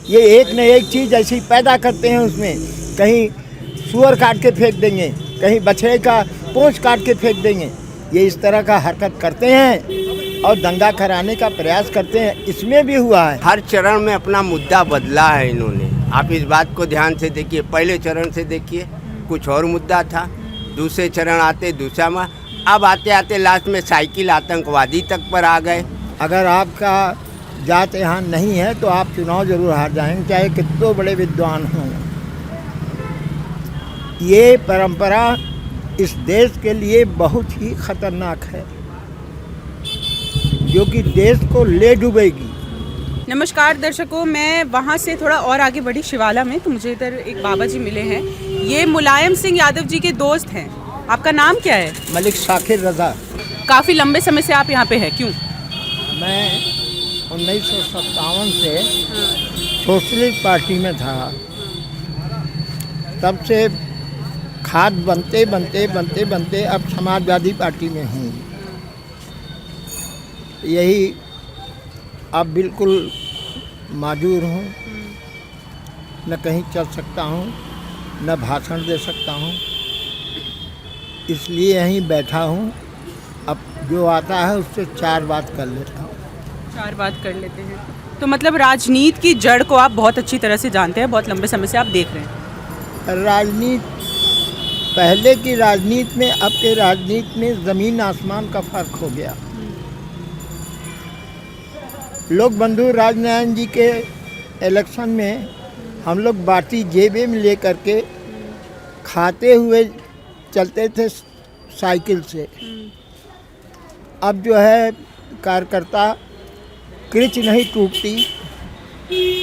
ये एक न एक चीज़ ऐसी पैदा करते हैं उसमें, कहीं सूअर काट के फेंक देंगे, कहीं बछड़े का पूंछ काट के फेंक देंगे। ये इस तरह का हरकत करते हैं और दंगा कराने का प्रयास करते हैं। इसमें भी हुआ है। हर चरण में अपना मुद्दा बदला है इन्होंने। आप इस बात को ध्यान से देखिए, पहले चरण से देखिए कुछ और मुद्दा था, दूसरे चरण आते दूसरा में, अब आते आते लास्ट में साइकिल आतंकवादी तक पर आ गए। अगर आपका जात यहाँ नहीं है तो आप चुनाव जरूर हार जाएंगे, चाहे कितने बड़े विद्वान हों। ये परंपरा इस देश के लिए बहुत ही खतरनाक है, जो कि देश को ले डूबेगी। नमस्कार दर्शकों, मैं वहाँ से थोड़ा और आगे बढ़ी शिवाला में, तो मुझे इधर एक बाबा जी मिले हैं। ये मुलायम सिंह यादव जी के दोस्त हैं। आपका नाम क्या है? मलिक शाकिर रजा। काफ़ी लंबे समय से आप यहाँ पे हैं, क्यों? मैं 1957 से सोशलिस्ट पार्टी में था। तब से खाद बनते बनते बनते बनते अब समाजवादी पार्टी में हूँ। यही अब बिल्कुल माजूर हूँ, न कहीं चल सकता हूँ, न भाषण दे सकता हूँ, इसलिए यहीं बैठा हूँ। अब जो आता है उससे 4 बात कर लेता हूँ। 4 बात कर लेते हैं। तो मतलब राजनीति की जड़ को आप बहुत अच्छी तरह से जानते हैं, बहुत लंबे समय से आप देख रहे हैं। राजनीति, पहले की राजनीति में अब के राजनीति में ज़मीन आसमान का फ़र्क हो गया। लोक बंधु राजनारायण जी के इलेक्शन में हम लोग बाटी जेबे में ले करके खाते हुए चलते थे साइकिल से। अब जो है कार्यकर्ता कृच नहीं टूटती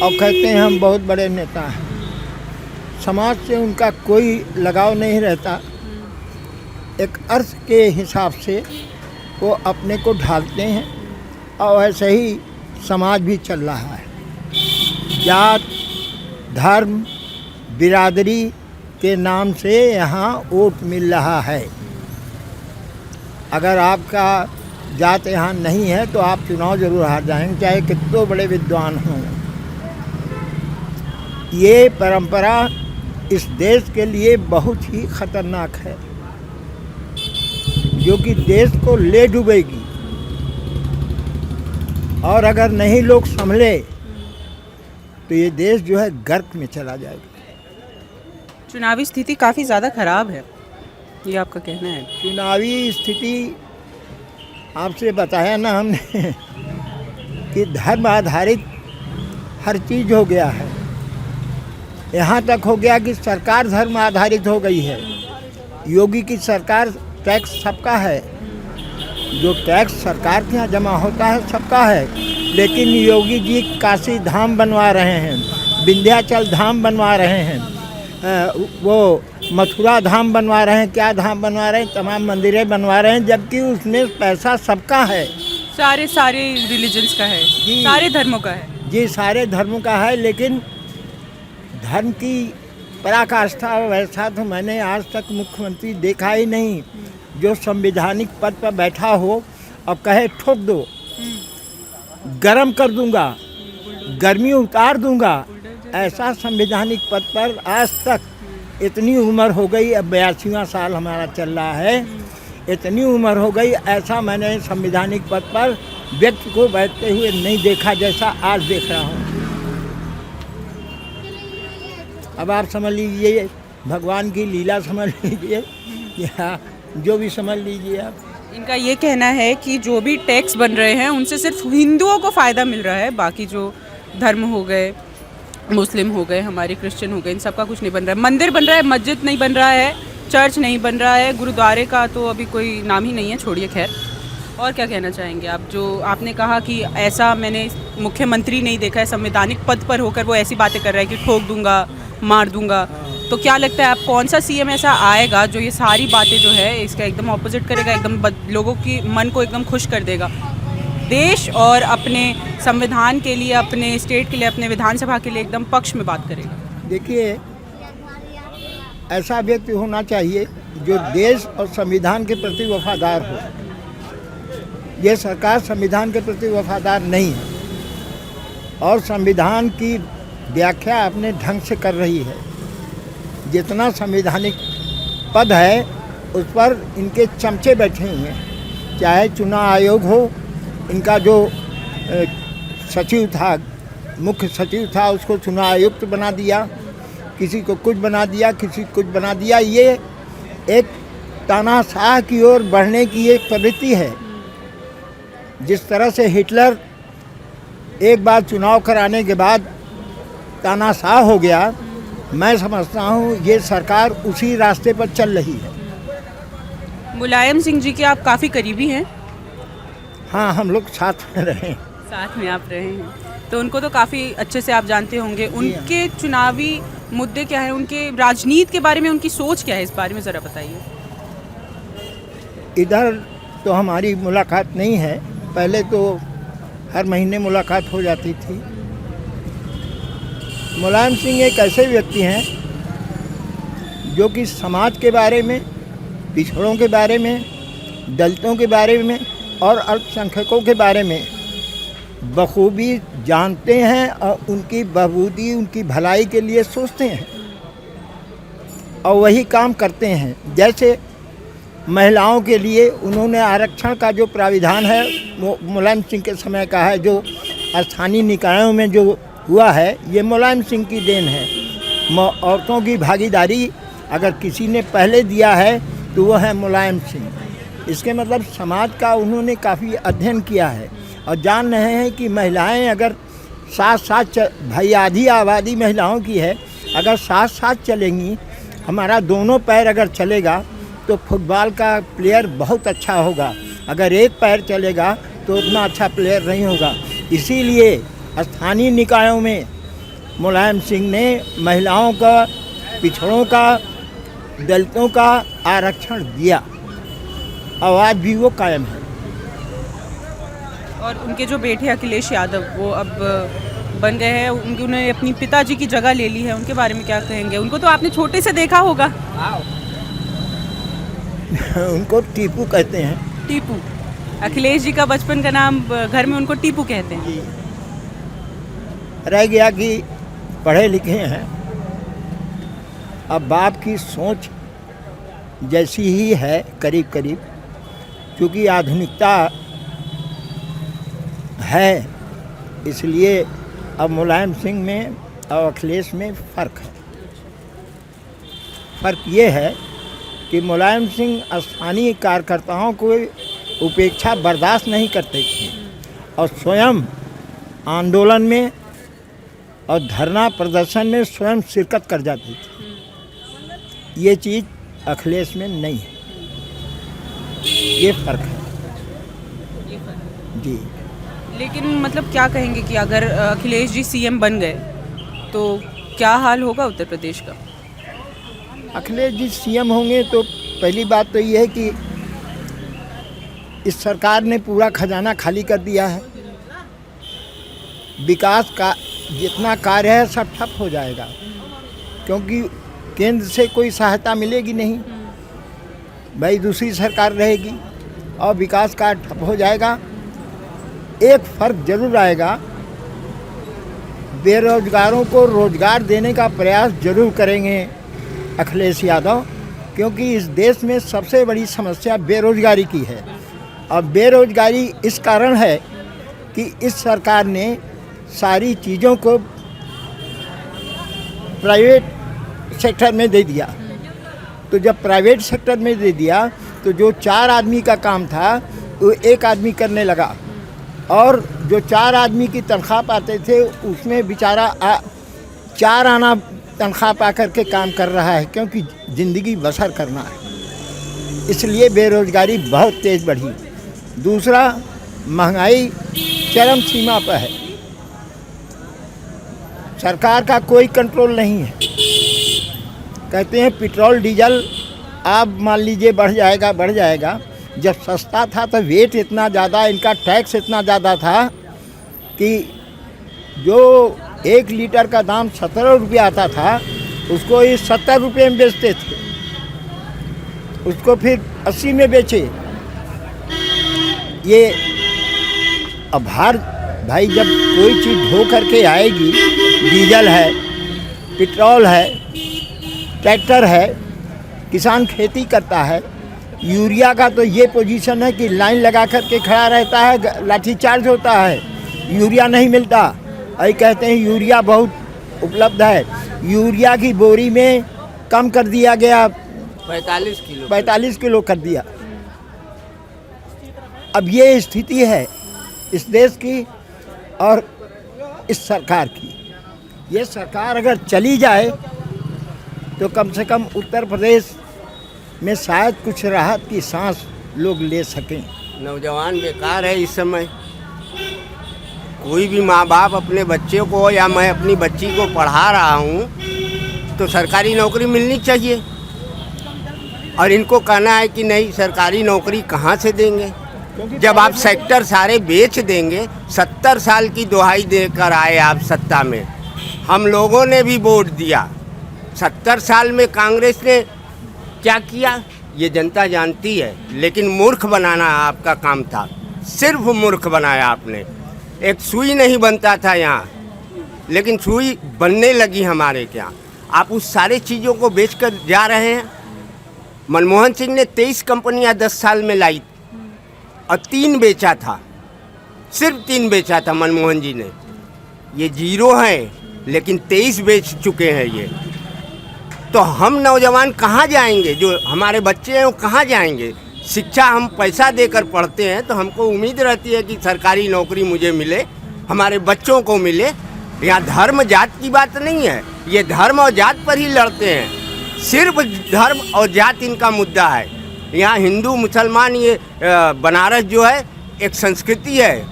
और कहते हैं हम बहुत बड़े नेता हैं। समाज से उनका कोई लगाव नहीं रहता। एक अर्थ के हिसाब से वो अपने को ढालते हैं और ऐसे ही समाज भी चल रहा है। जात, धर्म, बिरादरी के नाम से यहाँ वोट मिल रहा है। अगर आपका जात यहाँ नहीं है तो आप चुनाव जरूर हार जाएंगे, चाहे कितने बड़े विद्वान हों। ये परंपरा इस देश के लिए बहुत ही खतरनाक है, जो कि देश को ले डूबेगी। और अगर नहीं लोग संभले तो ये देश जो है गर्क में चला जाएगा। चुनावी स्थिति काफ़ी ज़्यादा खराब है, ये आपका कहना है? चुनावी स्थिति आपसे बताया ना हमने कि धर्म आधारित हर चीज़ हो गया है। यहाँ तक हो गया कि सरकार धर्म आधारित हो गई है। योगी की सरकार, टैक्स सबका है, जो टैक्स सरकार के यहाँ जमा होता है सबका है। लेकिन योगी जी काशी धाम बनवा रहे हैं, विंध्याचल धाम बनवा रहे हैं, वो मथुरा धाम बनवा रहे हैं, क्या धाम बनवा रहे हैं, तमाम मंदिरें बनवा रहे हैं, जबकि उसमें पैसा सबका है। सारे रिलीजन्स का है, सारे धर्मों का है। जी, सारे धर्मों का है। लेकिन धर्म की पराकाष्ठा वैसा तो मैंने आज तक मुख्यमंत्री देखा ही नहीं, जो संवैधानिक पद पर बैठा हो और कहे ठोक दो, गरम कर दूंगा, गर्मी उतार दूंगा। ऐसा संवैधानिक पद पर आज तक, इतनी उम्र हो गई, अब 82वां साल हमारा चल रहा है, इतनी उम्र हो गई, ऐसा मैंने संवैधानिक पद पर व्यक्ति को बैठते हुए नहीं देखा जैसा आज देख रहा हूँ। अब आप समझ लीजिए, भगवान की लीला समझ लीजिए या जो भी समझ लीजिए आप। इनका ये कहना है कि जो भी टैक्स बन रहे हैं उनसे सिर्फ हिंदुओं को फ़ायदा मिल रहा है, बाकी जो धर्म हो गए, मुस्लिम हो गए, हमारे क्रिश्चियन हो गए, इन सब का कुछ नहीं बन रहा है। मंदिर बन रहा है, मस्जिद नहीं बन रहा है, चर्च नहीं बन रहा है, गुरुद्वारे का तो अभी कोई नाम ही नहीं है, छोड़िए। खैर, और क्या कहना चाहेंगे आप? जो आपने कहा कि ऐसा मैंने मुख्यमंत्री नहीं देखा है संवैधानिक पद पर होकर वो ऐसी बातें कर रहा है कि ठोक दूंगा, मार दूंगा, तो क्या लगता है आप कौन सा सीएम ऐसा आएगा जो ये सारी बातें जो है इसका एकदम ऑपोजिट करेगा, एकदम लोगों की मन को एकदम खुश कर देगा, देश और अपने संविधान के लिए, अपने स्टेट के लिए, अपने विधानसभा के लिए एकदम पक्ष में बात करेगा? देखिए, ऐसा व्यक्ति होना चाहिए जो देश और संविधान के प्रति वफादार हो। ये सरकार संविधान के प्रति वफादार नहीं है और संविधान की व्याख्या अपने ढंग से कर रही है। जितना संवैधानिक पद है उस पर इनके चमचे बैठे हुए हैं। चाहे चुनाव आयोग हो, इनका जो सचिव था, मुख्य सचिव था, उसको चुनाव आयुक्त बना दिया, किसी को कुछ बना दिया, किसी को कुछ बना दिया। ये एक तानाशाह की ओर बढ़ने की एक प्रवृत्ति है। जिस तरह से हिटलर एक बार चुनाव कराने के बाद तानाशाह हो गया, मैं समझता हूँ ये सरकार उसी रास्ते पर चल रही है। मुलायम सिंह जी के आप काफ़ी करीबी हैं। हाँ, हम लोग साथ में रहे। साथ में आप रहे हैं तो उनको तो काफ़ी अच्छे से आप जानते होंगे। उनके चुनावी मुद्दे क्या है, उनके राजनीति के बारे में उनकी सोच क्या है, इस बारे में ज़रा बताइए। इधर तो हमारी मुलाकात नहीं है, पहले तो हर महीने मुलाकात हो जाती थी। मुलायम सिंह एक ऐसे व्यक्ति हैं जो कि समाज के बारे में, पिछड़ों के बारे में, दलितों के बारे में और अल्पसंख्यकों के बारे में बखूबी जानते हैं और उनकी बहबूदी, उनकी भलाई के लिए सोचते हैं और वही काम करते हैं। जैसे महिलाओं के लिए उन्होंने आरक्षण का जो प्राविधान है वो मुलायम सिंह के समय का है। जो स्थानीय निकायों में जो हुआ है ये मुलायम सिंह की देन है। औरतों की भागीदारी अगर किसी ने पहले दिया है तो वो है मुलायम सिंह। इसके मतलब समाज का उन्होंने काफ़ी अध्ययन किया है और जान रहे हैं कि महिलाएं अगर साथ साथ भाई आधी आबादी महिलाओं की है, अगर साथ साथ चलेंगी, हमारा दोनों पैर अगर चलेगा तो फुटबॉल का प्लेयर बहुत अच्छा होगा। अगर एक पैर चलेगा तो उतना अच्छा प्लेयर नहीं होगा। इसीलिए स्थानीय निकायों में मुलायम सिंह ने महिलाओं का, पिछड़ों का, दलितों का आरक्षण दिया और आज भी वो कायम है। और उनके जो बेटे अखिलेश यादव वो अब बन गए हैं, उन्होंने अपनी पिताजी की जगह ले ली है, उनके बारे में क्या कहेंगे? उनको तो आपने छोटे से देखा होगा। उनको टीपू कहते हैं। टीपू, अखिलेश जी का बचपन का नाम घर में उनको टीपू कहते हैं। रह गया कि पढ़े लिखे हैं, अब बाप की सोच जैसी ही है करीब करीब, क्योंकि आधुनिकता है, इसलिए अब मुलायम सिंह में और अखिलेश में फ़र्क है। फ़र्क ये है कि मुलायम सिंह स्थानीय कार्यकर्ताओं को उपेक्षा बर्दाश्त नहीं करते थे और स्वयं आंदोलन में और धरना प्रदर्शन में स्वयं शिरकत कर जाते थे। ये चीज़ अखिलेश में नहीं है, ये फ़र्क है जी। लेकिन मतलब क्या कहेंगे कि अगर अखिलेश जी सीएम बन गए तो क्या हाल होगा उत्तर प्रदेश का? अखिलेश जी सीएम होंगे तो पहली बात तो ये है कि इस सरकार ने पूरा खजाना खाली कर दिया है। विकास का जितना कार्य है सब ठप हो जाएगा, क्योंकि केंद्र से कोई सहायता मिलेगी नहीं, भाई दूसरी सरकार रहेगी और विकास कार्य ठप हो जाएगा। एक फ़र्क जरूर आएगा, बेरोजगारों को रोजगार देने का प्रयास जरूर करेंगे अखिलेश यादव, क्योंकि इस देश में सबसे बड़ी समस्या बेरोजगारी की है। और बेरोजगारी इस कारण है कि इस सरकार ने सारी चीज़ों को प्राइवेट सेक्टर में दे दिया। तो जब प्राइवेट सेक्टर में दे दिया तो जो 4 आदमी का काम था वो 1 आदमी करने लगा, और जो 4 आदमी की तनख्वाह पाते थे उसमें बेचारा 4 आना तनख्वाह पा करके काम कर रहा है, क्योंकि ज़िंदगी बसर करना है। इसलिए बेरोजगारी बहुत तेज़ बढ़ी। दूसरा, महंगाई चरम सीमा पर है, सरकार का कोई कंट्रोल नहीं है। कहते हैं पेट्रोल डीजल आप मान लीजिए बढ़ जाएगा। जब सस्ता था तो वेट इतना ज़्यादा, इनका टैक्स इतना ज़्यादा था कि जो 1 लीटर का दाम 17 रुपये आता था उसको ये 70 रुपये में बेचते थे, उसको फिर 80 में बेचे। ये अब भाई जब कोई चीज़ ढो करके आएगी डीजल है, पेट्रोल है, ट्रैक्टर है, किसान खेती करता है। यूरिया का तो ये पोजीशन है कि लाइन लगा कर के खड़ा रहता है, लाठी चार्ज होता है, यूरिया नहीं मिलता। अभी कहते हैं यूरिया बहुत उपलब्ध है, यूरिया की बोरी में कम कर दिया गया, 45 किलो कर दिया। अब ये स्थिति है इस देश की और इस सरकार की। ये सरकार अगर चली जाए तो कम से कम उत्तर प्रदेश में शायद कुछ राहत की सांस लोग ले सकें। नौजवान बेकार है इस समय। कोई भी माँ बाप अपने बच्चे को या मैं अपनी बच्ची को पढ़ा रहा हूँ तो सरकारी नौकरी मिलनी चाहिए, और इनको कहना है कि नहीं सरकारी नौकरी कहाँ से देंगे जब आप सेक्टर सारे बेच देंगे। 70 साल की दुहाई देकर आए आप सत्ता में, हम लोगों ने भी वोट दिया। 70 साल में कांग्रेस ने क्या किया ये जनता जानती है, लेकिन मूर्ख बनाना आपका काम था, सिर्फ मूर्ख बनाया आपने। एक सुई नहीं बनता था यहाँ, लेकिन सुई बनने लगी हमारे यहाँ। आप उस सारे चीज़ों को बेचकर जा रहे हैं। मनमोहन सिंह ने 23 कंपनियां 10 साल में लाई और 3 बेचा था, सिर्फ 3 बेचा था मनमोहन जी ने। ये 0 हैं, लेकिन 23 बेच चुके हैं ये। तो हम नौजवान कहाँ जाएंगे? जो हमारे बच्चे हैं वो कहाँ जाएंगे? शिक्षा हम पैसा देकर पढ़ते हैं तो हमको उम्मीद रहती है कि सरकारी नौकरी मुझे मिले, हमारे बच्चों को मिले। यहाँ धर्म जात की बात नहीं है, ये धर्म और जात पर ही लड़ते हैं। सिर्फ धर्म और जात इनका मुद्दा है। यहाँ हिंदू मुसलमान, ये बनारस जो है एक संस्कृति है,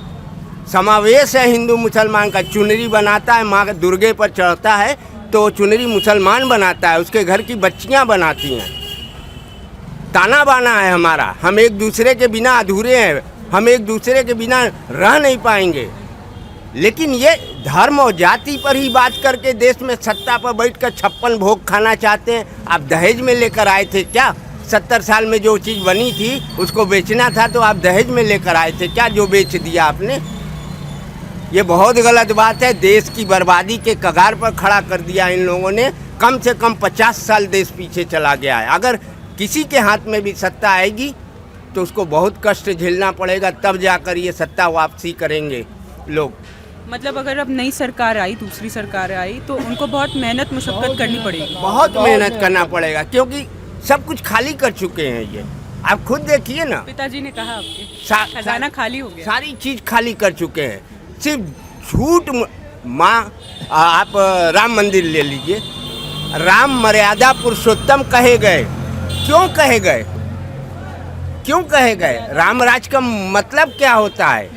समावेश है हिंदू मुसलमान का। चुनरी बनाता है, माँ दुर्गे पर चढ़ता है तो चुनरी मुसलमान बनाता है, उसके घर की बच्चियाँ बनाती हैं। ताना बाना है हमारा, हम एक दूसरे के बिना अधूरे हैं, हम एक दूसरे के बिना रह नहीं पाएंगे। लेकिन ये धर्म और जाति पर ही बात करके देश में सत्ता पर बैठकर 56 भोग खाना चाहते हैं। आप दहेज में लेकर आए थे क्या? 70 साल में जो चीज़ बनी थी उसको बेचना था तो आप दहेज में लेकर आए थे क्या, जो बेच दिया आपने? ये बहुत गलत बात है। देश की बर्बादी के कगार पर खड़ा कर दिया इन लोगों ने। कम से कम 50 साल देश पीछे चला गया है। अगर किसी के हाथ में भी सत्ता आएगी तो उसको बहुत कष्ट झेलना पड़ेगा, तब जाकर ये सत्ता वापसी करेंगे लोग। मतलब अगर अब नई सरकार आई, दूसरी सरकार आई तो उनको बहुत मेहनत मुशक्कत करनी पड़ेगी। बहुत मेहनत करना पड़ेगा, क्योंकि सब कुछ खाली कर चुके हैं ये। आप खुद देखिए ना, पिताजी ने कहा आपके खजाना खाली हो गया, सारी चीज़ खाली कर चुके हैं। सिर्फ झूठ। माँ, आप राम मंदिर ले लीजिए, राम मर्यादा पुरुषोत्तम कहे गए। क्यों कहे गए? क्यों कहे गए? रामराज का मतलब क्या होता है?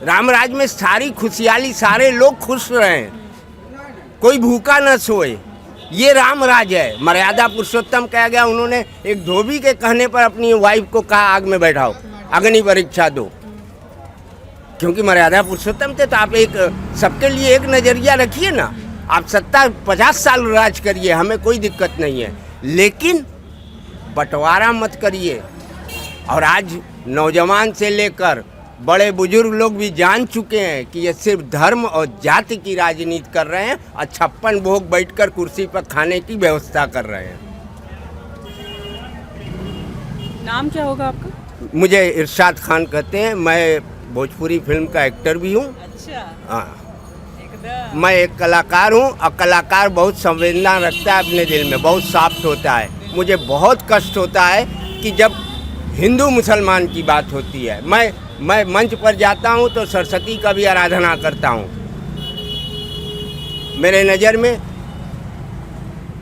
रामराज में सारी खुशहाली, सारे लोग खुश रहें, कोई भूखा न सोए, ये रामराज है। मर्यादा पुरुषोत्तम कहा गया। उन्होंने एक धोबी के कहने पर अपनी वाइफ को कहा आग में बैठाओ, अग्नि परीक्षा दो, क्योंकि मर्यादा पुरुषोत्तम थे। तो आप एक सबके लिए एक नज़रिया रखिए ना। आप 50 साल राज करिए, हमें कोई दिक्कत नहीं है, लेकिन बंटवारा मत करिए। और आज नौजवान से लेकर बड़े बुजुर्ग लोग भी जान चुके हैं कि ये सिर्फ धर्म और जाति की राजनीति कर रहे हैं और 56 भोग बैठकर कुर्सी पर खाने की व्यवस्था कर रहे हैं। नाम क्या होगा आपका? मुझे इरशाद खान कहते हैं। मैं भोजपुरी फिल्म का एक्टर भी हूँ। अच्छा। हाँ, मैं एक कलाकार हूँ और कलाकार बहुत संवेदना रखता है अपने दिल में, बहुत सॉफ्ट होता है। मुझे बहुत कष्ट होता है कि जब हिंदू मुसलमान की बात होती है। मैं मंच पर जाता हूँ तो सरस्वती का भी आराधना करता हूँ। मेरे नज़र में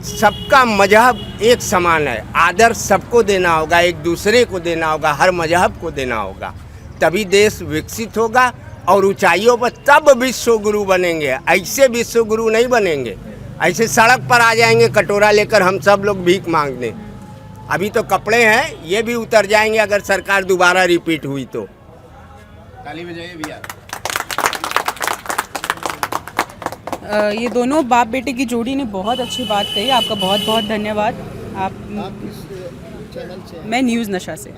सबका मजहब एक समान है। आदर सबको देना होगा, एक दूसरे को देना होगा, हर मजहब को देना होगा, तभी देश विकसित होगा और ऊंचाइयों पर तब विश्व गुरु बनेंगे। ऐसे विश्व गुरु नहीं बनेंगे, ऐसे सड़क पर आ जाएंगे कटोरा लेकर हम सब लोग भीख मांगने। अभी तो कपड़े हैं, ये भी उतर जाएंगे अगर सरकार दोबारा रिपीट हुई तो। ताली बजाइए भैया। ये दोनों बाप बेटे की जोड़ी ने बहुत अच्छी बात कही। आपका बहुत बहुत धन्यवाद। आप किस चैनल से? मैं न्यूज़ नशा से।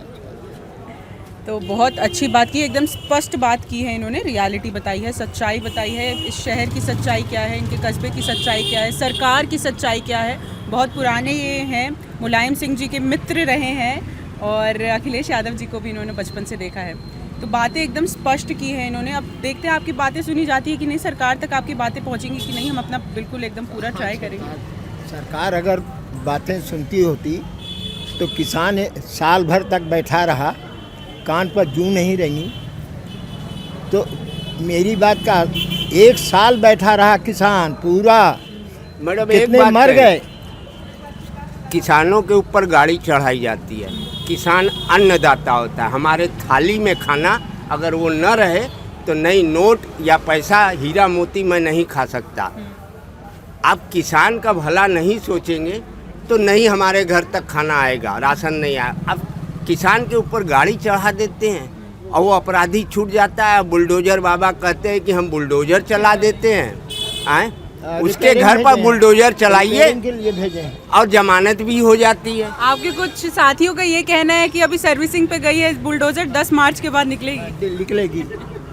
तो बहुत अच्छी बात की, एकदम स्पष्ट बात की है इन्होंने, रियलिटी बताई है, सच्चाई बताई है, इस शहर की सच्चाई क्या है, इनके कस्बे की सच्चाई क्या है, सरकार की सच्चाई क्या है। बहुत पुराने ये हैं, मुलायम सिंह जी के मित्र रहे हैं और अखिलेश यादव जी को भी इन्होंने बचपन से देखा है। तो बातें एकदम स्पष्ट की है इन्होंने। अब देखते हैं आपकी बातें सुनी जाती है कि नहीं, सरकार तक आपकी बातें पहुँचेंगी कि नहीं। हम अपना बिल्कुल एकदम पूरा ट्राई करेंगे। सरकार अगर बातें सुनती होती तो किसान साल भर तक बैठा रहा, कान पर जूं नहीं रही। तो मेरी बात का 1 साल बैठा रहा किसान पूरा, मैडम एक कितने बात मर कहें, गए। किसानों के ऊपर गाड़ी चढ़ाई जाती है। किसान अन्नदाता होता है। हमारे थाली में खाना अगर वो न रहे तो नहीं नोट या पैसा हीरा मोती मैं नहीं खा सकता। आप किसान का भला नहीं सोचेंगे तो नहीं हमारे घर तक खाना आएगा, राशन नहीं आएगा। अब किसान के ऊपर गाड़ी चढ़ा देते हैं और वो अपराधी छूट जाता है। बुलडोजर बाबा कहते हैं कि हम बुलडोजर चला देते हैं। आए उसके घर पर बुलडोजर चलाइए के लिए भेजे और जमानत भी हो जाती है। आपके कुछ साथियों का ये कहना है कि अभी सर्विसिंग पे गई है बुलडोजर, 10 मार्च के बाद निकलेगी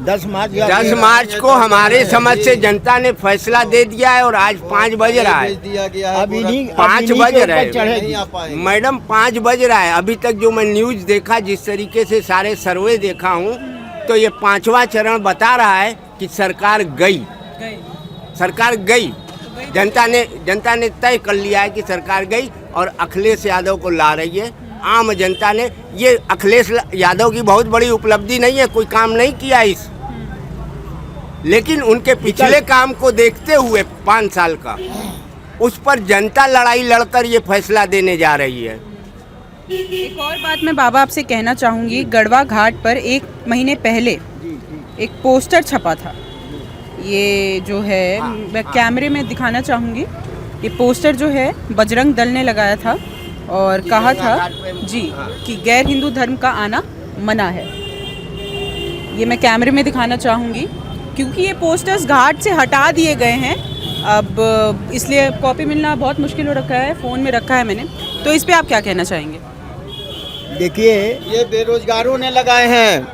10 मार्च 10 मार्च को हमारे समझ से जनता ने फैसला दे दिया है और आज 5 बज रहा है। अभी नहीं, 5 बज रहे चढ़ेगी मैडम, 5 बज रहा है। अभी तक जो मैं न्यूज़ देखा, जिस तरीके से सारे सर्वे देखा हूँ, तो ये 5वां चरण बता रहा है कि सरकार गई। सरकार गई, जनता ने तय कर लिया है कि सरकार गई और अखिलेश यादव को ला रही है। आम जनता ने, ये अखिलेश यादव की बहुत बड़ी उपलब्धि नहीं है, कोई काम नहीं किया लेकिन उनके पिछले काम को देखते हुए 5 साल का, उस पर जनता लड़ाई लड़कर ये फैसला देने जा रही है। एक और बात मैं बाबा आपसे कहना चाहूँगी, गढ़वा घाट पर 1 महीने पहले एक पोस्टर छपा था। ये जो है मैं कैमरे में दिखाना चाहूँगी। ये पोस्टर जो है बजरंग दल ने लगाया था और कहा था जी कि गैर हिंदू धर्म का आना मना है। ये मैं कैमरे में दिखाना चाहूँगी क्योंकि ये पोस्टर्स घाट से हटा दिए गए हैं। अब इसलिए कॉपी मिलना बहुत मुश्किल हो रखा है, फ़ोन में रखा है मैंने। तो इस पे आप क्या कहना चाहेंगे? देखिए, ये बेरोजगारों ने लगाए हैं,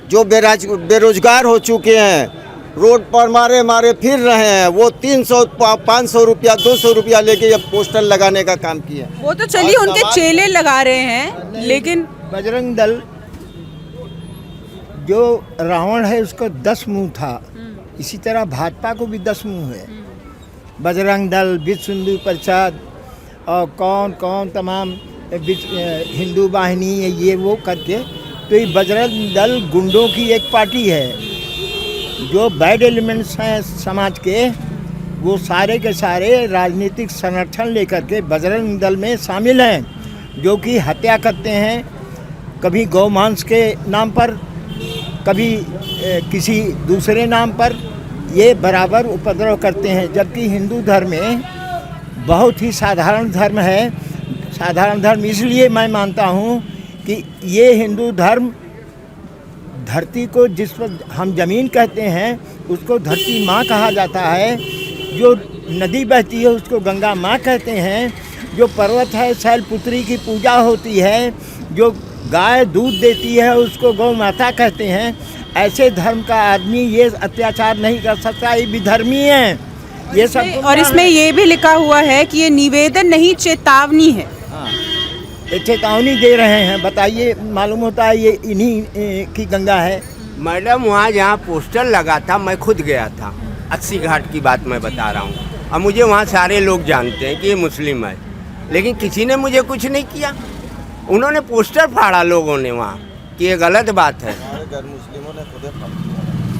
जो बेरोजगार हो चुके हैं, रोड पर मारे फिर रहे हैं। वो 300 500 रुपया 200 रुपया लेके ये पोस्टर लगाने का काम किया। वो तो चलिए उनके चेले लगा रहे हैं, लेकिन बजरंग दल जो रावण है उसको 10 मुंह था, इसी तरह भाजपा को भी 10 मुंह है। बजरंग दल, विश्व हिंदू परिषद और कौन तमाम हिंदू वाहिनी ये वो करके, तो ये बजरंग दल गुंडों की एक पार्टी है। जो बैड एलिमेंट्स हैं समाज के, वो सारे के सारे राजनीतिक संरक्षण लेकर के बजरंग दल में शामिल हैं, जो कि हत्या करते हैं, कभी गौमांस के नाम पर, कभी किसी दूसरे नाम पर, ये बराबर उपद्रव करते हैं। जबकि हिंदू धर्म में बहुत ही साधारण धर्म है। साधारण धर्म इसलिए मैं मानता हूँ कि ये हिंदू धर्म धरती को, जिस पर हम ज़मीन कहते हैं, उसको धरती माँ कहा जाता है। जो नदी बहती है उसको गंगा माँ कहते हैं। जो पर्वत है शैलपुत्री की पूजा होती है। जो गाय दूध देती है उसको गौ माता कहते हैं। ऐसे धर्म का आदमी ये अत्याचार नहीं कर सकता, ये विधर्मी है। ये सब और इसमें ये भी लिखा हुआ है कि ये निवेदन नहीं चेतावनी है। ये चेतावनी दे रहे हैं। बताइए, मालूम होता है ये इन्हीं की गंगा है। मैडम, वहाँ जहाँ पोस्टर लगा था मैं खुद गया था। 80 घाट की बात मैं बता रहा हूँ। अब मुझे वहाँ सारे लोग जानते हैं कि ये मुस्लिम है, लेकिन किसी ने मुझे कुछ नहीं किया। उन्होंने पोस्टर फाड़ा लोगों ने वहाँ कि ये गलत बात है।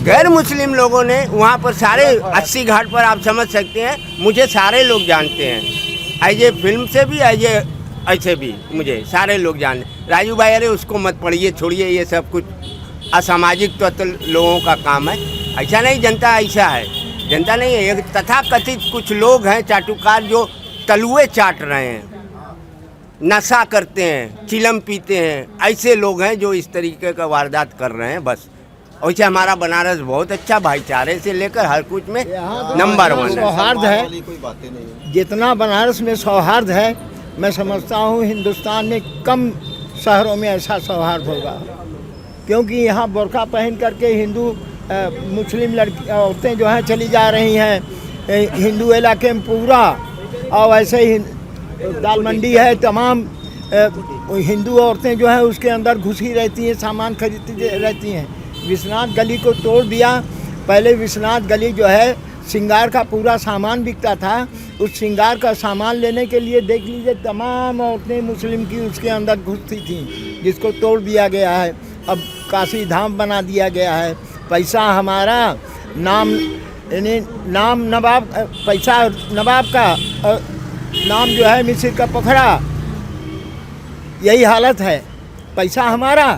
गैर मुस्लिम लोगों ने वहाँ पर सारे 80 घाट पर, आप समझ सकते हैं, मुझे सारे लोग जानते हैं। ऐसे फिल्म से भी, ऐसे भी मुझे सारे लोग जान। राजू भाई, अरे उसको मत पढ़िए, छोड़िए, ये सब कुछ असामाजिक तत्व लोगों का काम है। ऐसा नहीं, जनता ऐसा है, जनता नहीं है। एक तथाकथित कुछ लोग हैं चाटुकार जो तलुए चाट रहे हैं, नशा करते हैं, चिलम पीते हैं। ऐसे लोग हैं जो इस तरीके का वारदात कर रहे हैं। बस वैसे हमारा बनारस बहुत अच्छा, भाईचारे से लेकर हर कुछ में नंबर 1 है। सौहार्द है, जितना बनारस में सौहार्द है, मैं समझता हूँ हिंदुस्तान में कम शहरों में ऐसा सौहार्द होगा। क्योंकि यहाँ बुर्का पहन करके हिंदू मुस्लिम लड़की औरतें जो हैं चली जा रही हैं हिंदू इलाके में पूरा। और ऐसे ही दाल मंडी है, तमाम हिंदू औरतें जो हैं उसके अंदर घुसी रहती हैं, सामान खरीदती रहती हैं। विश्वनाथ गली को तोड़ दिया। पहले विश्वनाथ गली जो है श्रृंगार का पूरा सामान बिकता था। उस श्रृंगार का सामान लेने के लिए देख लीजिए तमाम औरतें मुस्लिम की उसके अंदर घुसती थीं, जिसको तोड़ दिया गया है। अब काशी धाम बना दिया गया है। पैसा हमारा, नाम यानी नाम नवाब, पैसा नवाब का, नाम जो है मिस्र का पोखरा। यही हालत है, पैसा हमारा।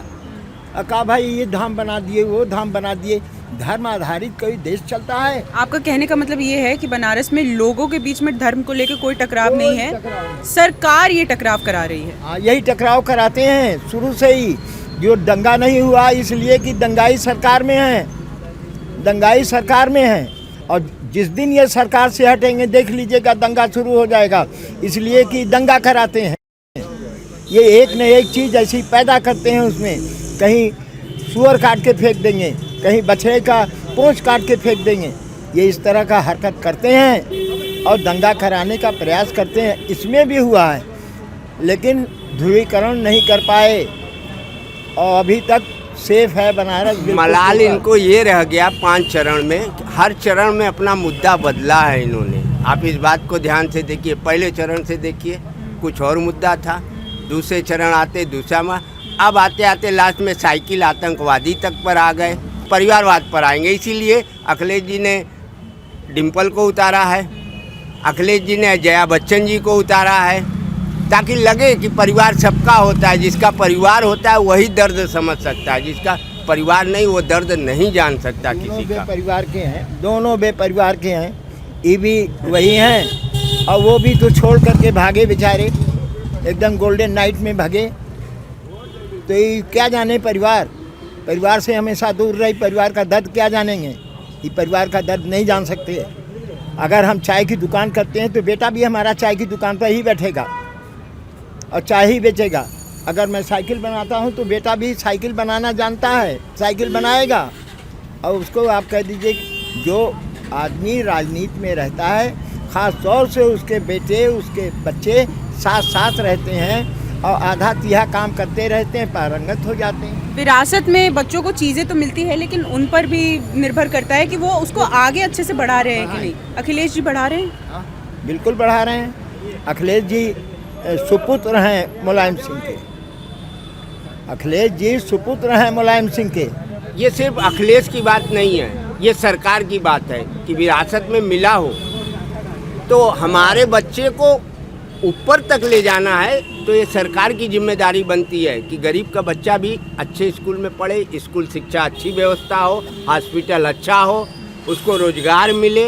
कहा भाई ये धाम बना दिए, वो धाम बना दिए। धर्म आधारित कोई देश चलता है? आपका कहने का मतलब ये है कि बनारस में लोगों के बीच में धर्म को लेकर कोई टकराव नहीं है, सरकार ये टकराव करा रही है। हाँ, यही टकराव कराते हैं शुरू से ही। जो दंगा नहीं हुआ इसलिए कि दंगाई सरकार में है, दंगाई सरकार में है। और जिस दिन ये सरकार से हटेंगे देख लीजिएगा दंगा शुरू हो जाएगा, इसलिए कि दंगा कराते हैं। ये एक न एक चीज़ ऐसी पैदा करते हैं, उसमें कहीं सुअर काट के फेंक देंगे, कहीं बछड़े का पूंछ काट के फेंक देंगे। ये इस तरह का हरकत करते हैं और दंगा कराने का प्रयास करते हैं। इसमें भी हुआ है, लेकिन ध्रुवीकरण नहीं कर पाए और अभी तक सेफ है बनारस। मलाल इनको ये रह गया 5 चरण में, हर चरण में अपना मुद्दा बदला है इन्होंने। आप इस बात को ध्यान से देखिए, पहले चरण से देखिए कुछ और मुद्दा था, दूसरे चरण आते दूसरा में, अब आते आते लास्ट में साइकिल आतंकवादी तक पर आ गए, परिवारवाद पर आएंगे। इसीलिए अखिलेश जी ने डिम्पल को उतारा है, अखिलेश जी ने जया बच्चन जी को उतारा है, ताकि लगे कि परिवार सबका होता है। जिसका परिवार होता है वही दर्द समझ सकता है, जिसका परिवार नहीं वो दर्द नहीं जान सकता किसी का। परिवार के हैं, दोनों बेपरिवार के हैं। ये भी वही हैं और वो भी तो छोड़ करके भागे बेचारे, एकदम गोल्डन नाइट में भागे। तो ये क्या जाने परिवार, परिवार से हमेशा दूर रही, परिवार का दर्द क्या जानेंगे? ये परिवार का दर्द नहीं जान सकते। अगर हम चाय की दुकान करते हैं तो बेटा भी हमारा चाय की दुकान पर ही बैठेगा और चाय ही बेचेगा। अगर मैं साइकिल बनाता हूँ तो बेटा भी साइकिल बनाना जानता है, साइकिल बनाएगा। और उसको आप कह दीजिए जो आदमी राजनीति में रहता है, ख़ास तौर से उसके बेटे उसके बच्चे साथ साथ रहते हैं और आधा तिहा काम करते रहते हैं, पारंगत हो जाते हैं। विरासत में बच्चों को चीज़ें तो मिलती है, लेकिन उन पर भी निर्भर करता है कि वो उसको आगे अच्छे से बढ़ा रहे हैं कि नहीं। अखिलेश जी बढ़ा रहे हैं? हाँ, बिल्कुल बढ़ा रहे हैं। अखिलेश जी सुपुत्र हैं मुलायम सिंह के, अखिलेश जी सुपुत्र हैं मुलायम सिंह के। ये सिर्फ अखिलेश की बात नहीं है, ये सरकार की बात है कि विरासत में मिला हो तो हमारे बच्चे को ऊपर तक ले जाना है। तो ये सरकार की जिम्मेदारी बनती है कि गरीब का बच्चा भी अच्छे स्कूल में पढ़े, स्कूल शिक्षा अच्छी व्यवस्था हो, हॉस्पिटल अच्छा हो, उसको रोजगार मिले।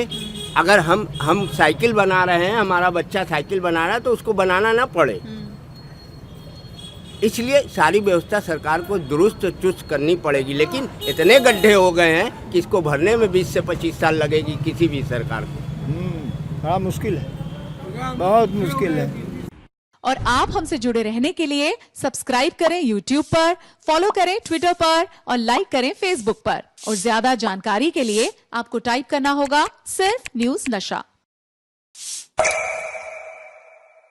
अगर हम साइकिल बना रहे हैं, हमारा बच्चा साइकिल बना रहा है तो उसको बनाना ना पड़े। इसलिए सारी व्यवस्था सरकार को दुरुस्त चुस्त करनी पड़ेगी। लेकिन इतने गड्ढे हो गए हैं कि इसको भरने में 20 से 25 साल लगेगी किसी भी सरकार को। बड़ा मुश्किल है, बहुत मुश्किल है। और आप हमसे जुड़े रहने के लिए सब्सक्राइब करें YouTube पर, फॉलो करें Twitter पर और लाइक करें Facebook पर। और ज्यादा जानकारी के लिए आपको टाइप करना होगा सिर्फ न्यूज़ नशा।